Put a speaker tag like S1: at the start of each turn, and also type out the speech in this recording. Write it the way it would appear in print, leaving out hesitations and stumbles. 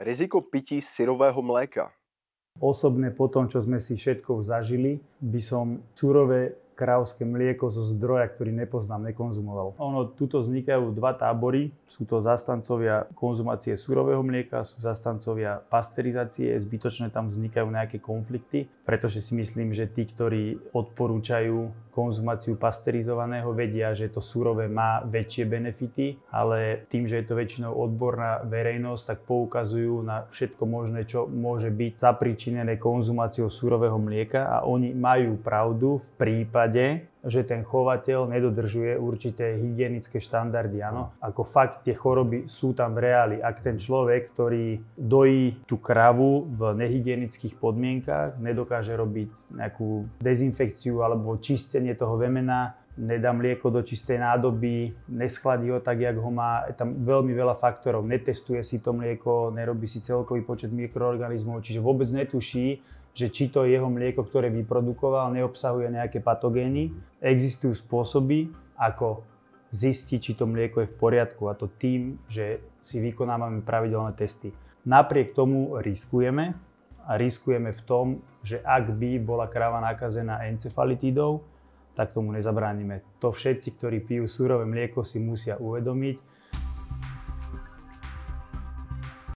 S1: Riziko pití syrového mléka.
S2: Osobne po tom, čo sme si všetko zažili, by som surové krávské mlieko zo zdroja, ktorý nepoznám, nekonzumoval. Tuto vznikajú dva tábory. Sú to zastancovia konzumácie surového mlieka, sú zastancovia pasterizácie. Zbytočne tam vznikajú nejaké konflikty, pretože si myslím, že tí, ktorí odporúčajú konzumáciu pasterizovaného, vedia, že to surové má väčšie benefity, ale tým, že je to väčšinou odborná verejnosť, tak poukazujú na všetko možné, čo môže byť zapričinené konzumáciou surového mlieka, a oni majú pravdu v prípade, že ten chovateľ nedodržuje určité hygienické štandardy. Áno. Ako fakt tie choroby sú tam v reáli. Ak ten človek, ktorý dojí tú kravu v nehygienických podmienkach, nedokáže robiť nejakú dezinfekciu alebo čistenie toho vemena, nedá mlieko do čistej nádoby, neschladí ho tak, jak ho má, je tam veľmi veľa faktorov, netestuje si to mlieko, nerobí si celkový počet mikroorganizmov, čiže vôbec netuší, že či to jeho mlieko, ktoré vyprodukoval, neobsahuje nejaké patogény. Existujú spôsoby, ako zistiť, či to mlieko je v poriadku, a to tým, že si vykonávame pravidelné testy. Napriek tomu riskujeme v tom, že ak by bola kráva nakazená encefalitidou, tak tomu nezabránime. To všetci, ktorí pijú surové mlieko, si musia uvedomiť,